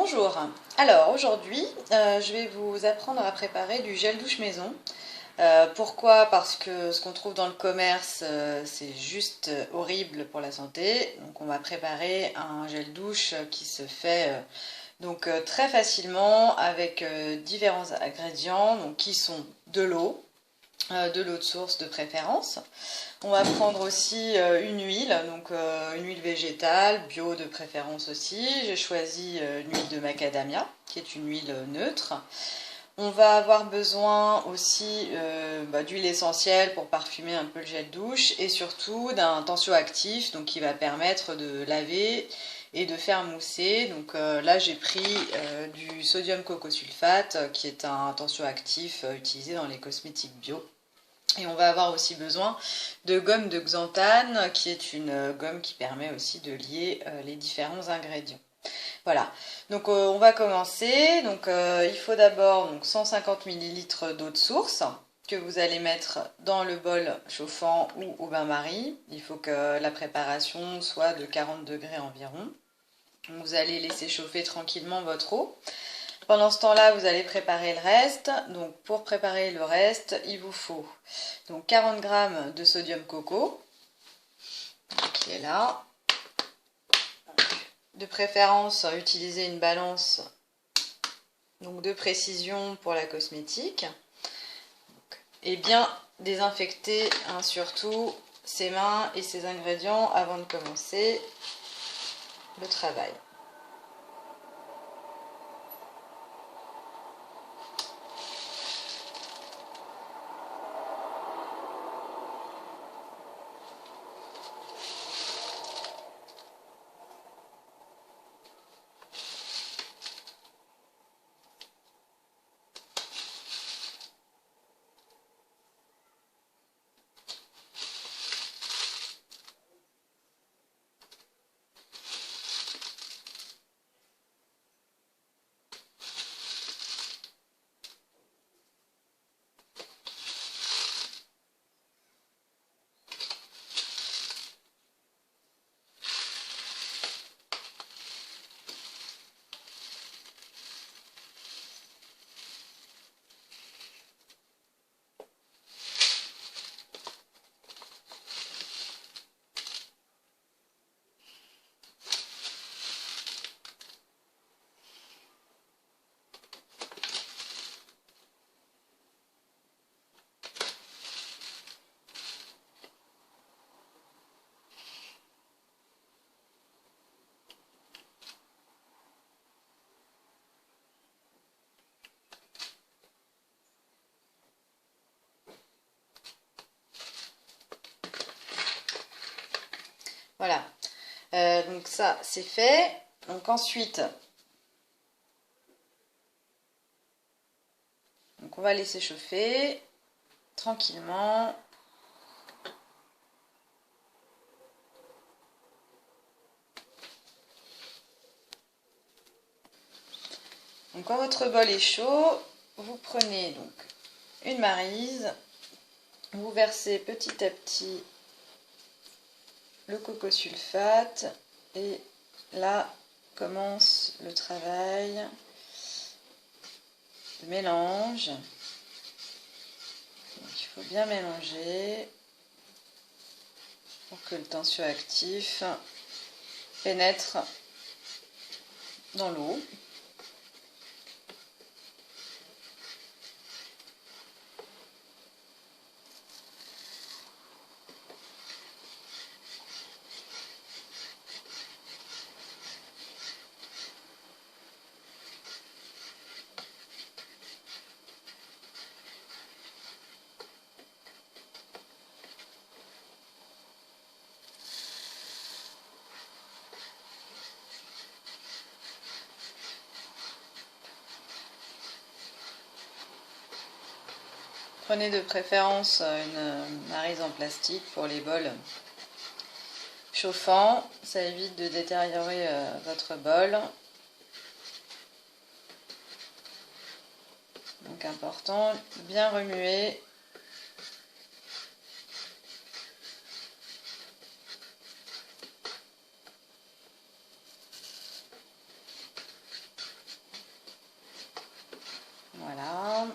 Bonjour, alors aujourd'hui je vais vous apprendre à préparer du gel douche maison. Pourquoi? Parce que ce qu'on trouve dans le commerce c'est juste horrible pour la santé. Donc on va préparer un gel douche qui se fait très facilement avec différents ingrédients donc, qui sont de l'eau de source de préférence. On va prendre aussi une huile, une huile végétale, bio de préférence aussi. J'ai choisi une huile de macadamia, qui est une huile neutre. On va avoir besoin aussi d'huile essentielle pour parfumer un peu le gel douche et surtout d'un tensioactif donc qui va permettre de laver et de faire mousser. Là j'ai pris du sodium cocosulfate qui est un tensioactif utilisé dans les cosmétiques bio. Et on va avoir aussi besoin de gomme de xanthane, qui est une gomme qui permet aussi de lier les différents ingrédients. Voilà, on va commencer. Il faut d'abord 150 ml d'eau de source que vous allez mettre dans le bol chauffant ou au bain-marie. Il faut que la préparation soit de 40 degrés environ. Vous allez laisser chauffer tranquillement votre eau. Pendant ce temps-là, vous allez préparer le reste. Donc, pour préparer le reste, il vous faut 40 g de sodium coco, qui est là. De préférence, utilisez une balance de précision pour la cosmétique. Et bien désinfecter surtout ses mains et ses ingrédients avant de commencer le travail. Voilà, donc ça c'est fait. Donc ensuite, on va laisser chauffer tranquillement. Donc quand votre bol est chaud, vous prenez une maryse, vous versez petit à petit le cocosulfate et là commence le travail de mélange. Donc, il faut bien mélanger pour que le tensioactif pénètre dans l'eau. Prenez de préférence une maryse en plastique pour les bols chauffants, ça évite de détériorer votre bol. Donc important, bien remuer. Voilà.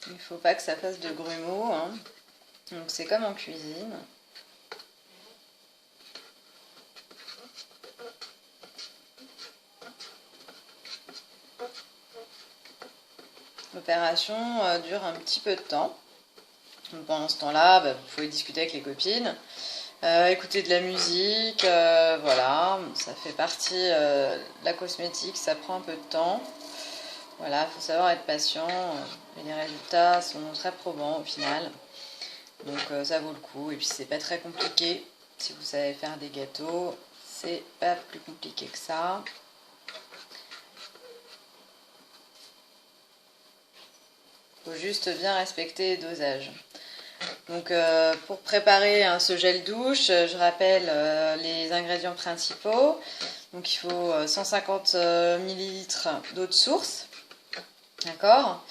Il ne faut pas que ça fasse de grumeaux, hein. Donc c'est comme en cuisine. L'opération dure un petit peu de temps. Donc pendant ce temps-là, vous pouvez discuter avec les copines, écouter de la musique, voilà, ça fait partie de la cosmétique, ça prend un peu de temps. Voilà, il faut savoir être patient, et les résultats sont très probants au final. Donc ça vaut le coup, et puis c'est pas très compliqué. Si vous savez faire des gâteaux, c'est pas plus compliqué que ça. Il faut juste bien respecter les dosages. Donc pour préparer ce gel douche, je rappelle les ingrédients principaux. Donc il faut 150 ml d'eau de source, d'accord,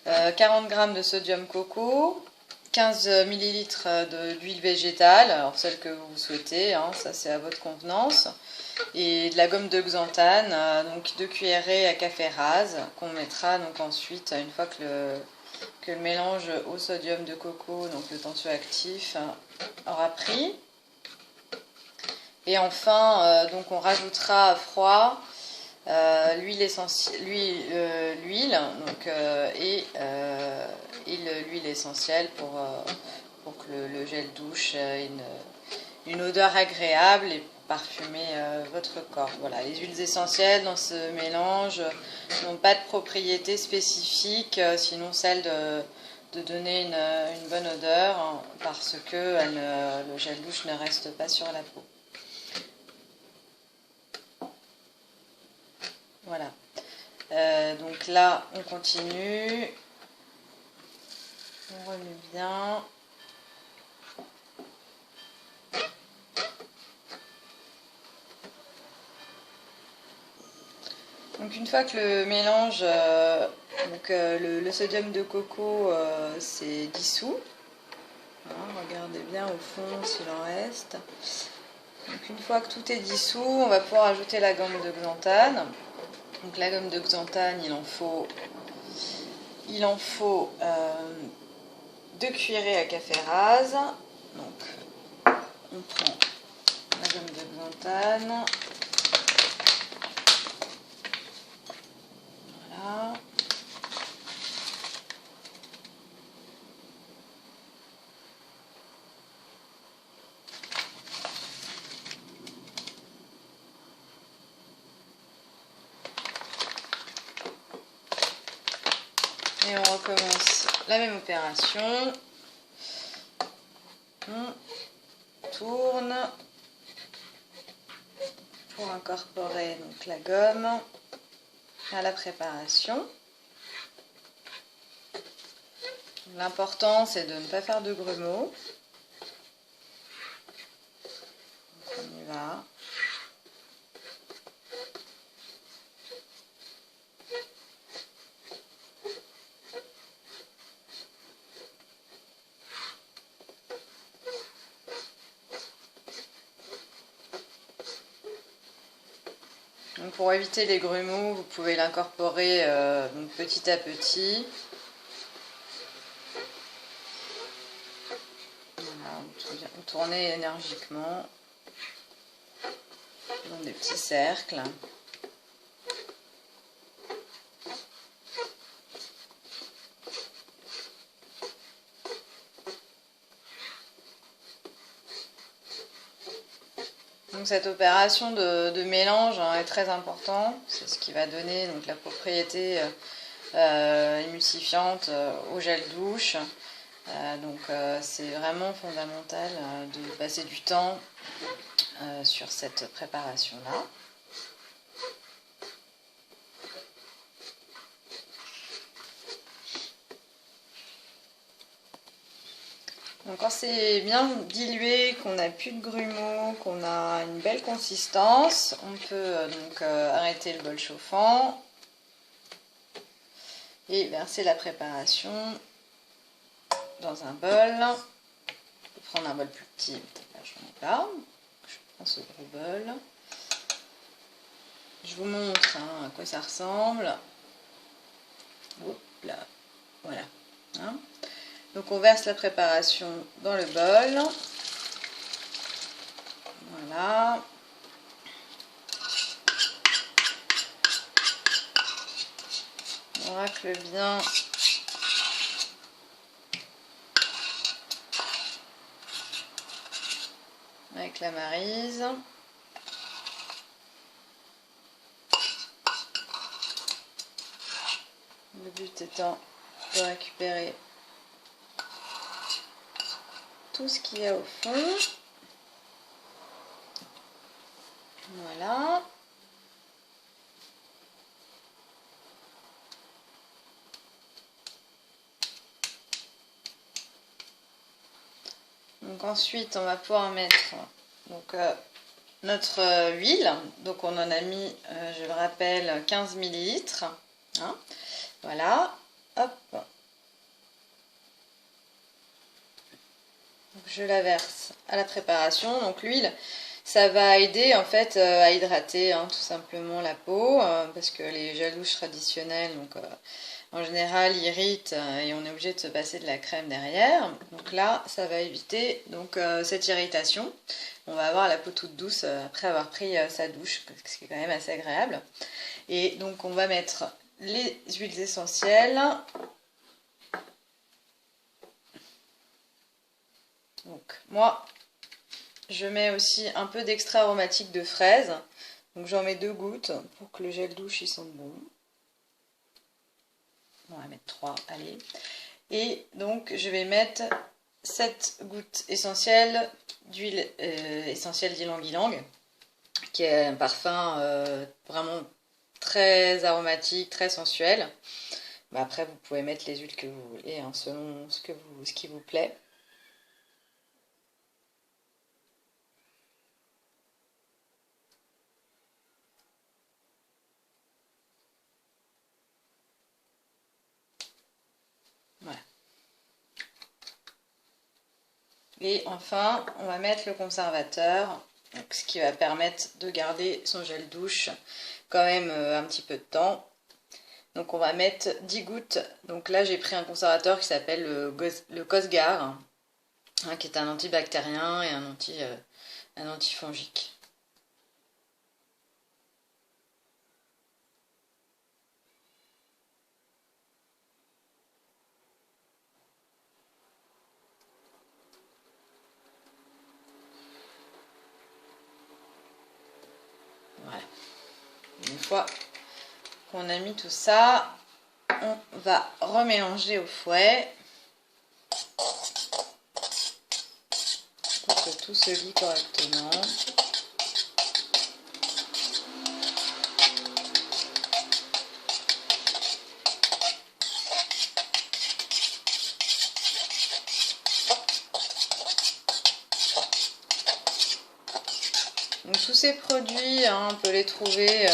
40 g de sodium coco, 15 ml d'huile végétale, alors celle que vous souhaitez, hein, ça c'est à votre convenance, et de la gomme de xanthane, donc 2 cuillerées à café rase, qu'on mettra donc ensuite, une fois que le mélange au sodium de coco, donc le tensioactif, aura pris. Et enfin, donc on rajoutera à froid l'huile essentielle, donc l'huile essentielle pour que le gel douche ait une odeur agréable et parfumer votre corps. Voilà, les huiles essentielles dans ce mélange n'ont pas de propriétés spécifiques, sinon celle de donner une bonne odeur, hein, parce que le gel douche ne reste pas sur la peau. Voilà. Donc là, on continue. On remue bien. Donc une fois que le mélange, le sodium de coco s'est dissous, hein, regardez bien au fond s'il en reste. Donc une fois que tout est dissous, on va pouvoir ajouter la gomme de xanthane. Donc la gomme de xanthane, il en faut 2 cuillerées à café rase. Donc on prend la gomme de xanthane. Voilà. Et on recommence la même opération. On tourne pour incorporer donc la gomme à la préparation. L'important c'est de ne pas faire de grumeaux. Donc on y va. Donc pour éviter les grumeaux, vous pouvez l'incorporer petit à petit. Voilà, vous tournez énergiquement dans des petits cercles. Donc cette opération de mélange est très importante, c'est ce qui va donner donc, la propriété émulsifiante au gel douche. Donc c'est vraiment fondamental de passer du temps sur cette préparation-là. Donc quand c'est bien dilué, qu'on n'a plus de grumeaux, qu'on a une belle consistance, on peut donc arrêter le bol chauffant et verser la préparation dans un bol. On peut prendre un bol plus petit, là, j'en ai pas. Je prends ce gros bol. Je vous montre à quoi ça ressemble. Hop là, voilà. Hein. Donc on verse la préparation dans le bol. Voilà. On racle bien avec la maryse. Le but étant de récupérer tout ce qu'il y a au fond. Voilà. Donc ensuite, on va pouvoir mettre donc, notre huile. Donc on en a mis, je le rappelle, 15 millilitres. Hein. Voilà. Hop. Donc, je la verse à la préparation. Donc l'huile, ça va aider en fait à hydrater tout simplement la peau parce que les gels douche traditionnels, donc en général, irritent et on est obligé de se passer de la crème derrière. Donc là, ça va éviter donc cette irritation. On va avoir la peau toute douce après avoir pris sa douche, ce qui est quand même assez agréable. Et donc on va mettre les huiles essentielles. Donc moi, je mets aussi un peu d'extrait aromatique de fraise. Donc j'en mets 2 gouttes pour que le gel douche il sente bon. On va mettre 3, allez. Et donc je vais mettre 7 gouttes essentielles d'huile essentielle d'ylang-ylang, qui est un parfum vraiment très aromatique, très sensuel. Mais après vous pouvez mettre les huiles que vous voulez, selon ce qui vous plaît. Voilà. Et enfin, on va mettre le conservateur, donc, ce qui va permettre de garder son gel douche quand même un petit peu de temps. Donc on va mettre 10 gouttes. Donc là j'ai pris un conservateur qui s'appelle le Cosgar, qui est un antibactérien et un antifongique. Voilà. Une fois qu'on a mis tout ça, on va remélanger au fouet pour que tout se lie correctement. Donc tous ces produits, on peut les trouver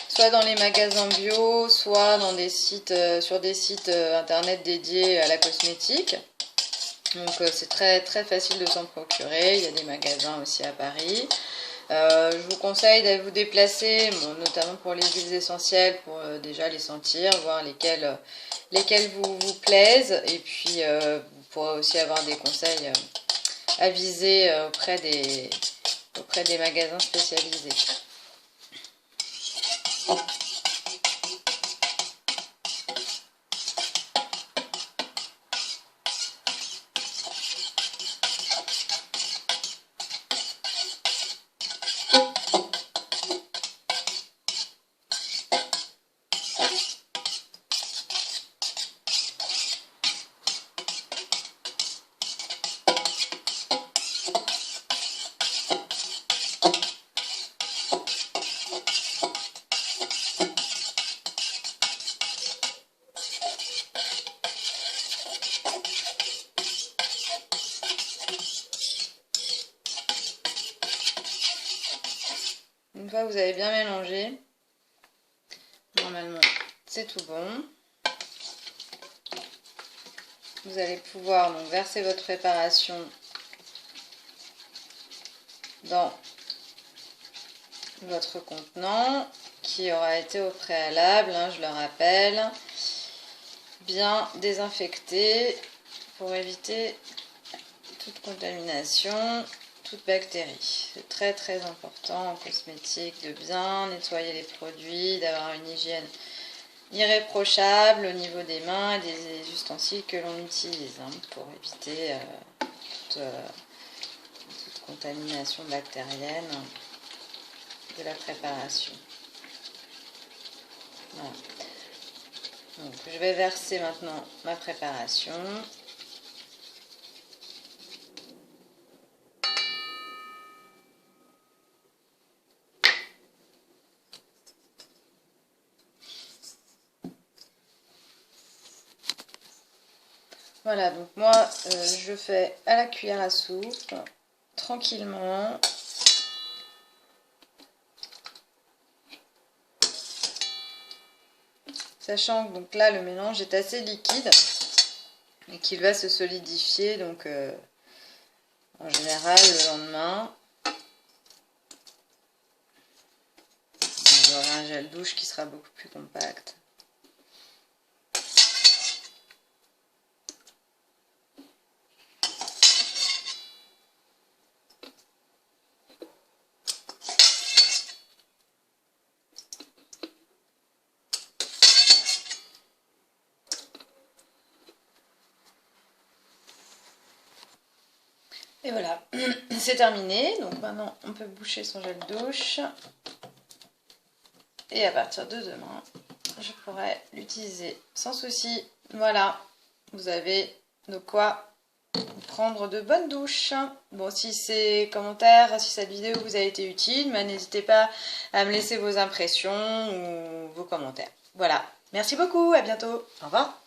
soit dans les magasins bio, soit dans des sites, sur des sites internet dédiés à la cosmétique. Donc c'est très très facile de s'en procurer. Il y a des magasins aussi à Paris. Je vous conseille d'aller vous déplacer, notamment pour les huiles essentielles, pour déjà les sentir, voir lesquelles vous plaisent. Et puis vous pourrez aussi avoir des conseils avisés auprès des magasins spécialisés. Une fois que vous avez bien mélangé, normalement c'est tout bon. Vous allez pouvoir donc verser votre préparation dans votre contenant qui aura été au préalable, hein, je le rappelle, bien désinfecté pour éviter toute contamination, toute bactérie. C'est très très important en cosmétique de bien nettoyer les produits, d'avoir une hygiène irréprochable au niveau des mains et des ustensiles que l'on utilise, hein, pour éviter toute contamination bactérienne de la préparation. Voilà. Donc, je vais verser maintenant ma préparation. Voilà, donc moi je fais à la cuillère à soupe, tranquillement. Sachant que donc là le mélange est assez liquide et qu'il va se solidifier donc en général le lendemain. Vous aurez un gel douche qui sera beaucoup plus compact. Et voilà, c'est terminé. Donc maintenant, on peut boucher son gel douche. Et à partir de demain, je pourrai l'utiliser sans souci. Voilà, vous avez de quoi prendre de bonnes douches. Bon, si ces commentaires, si cette vidéo vous a été utile, n'hésitez pas à me laisser vos impressions ou vos commentaires. Voilà, merci beaucoup, à bientôt. Au revoir.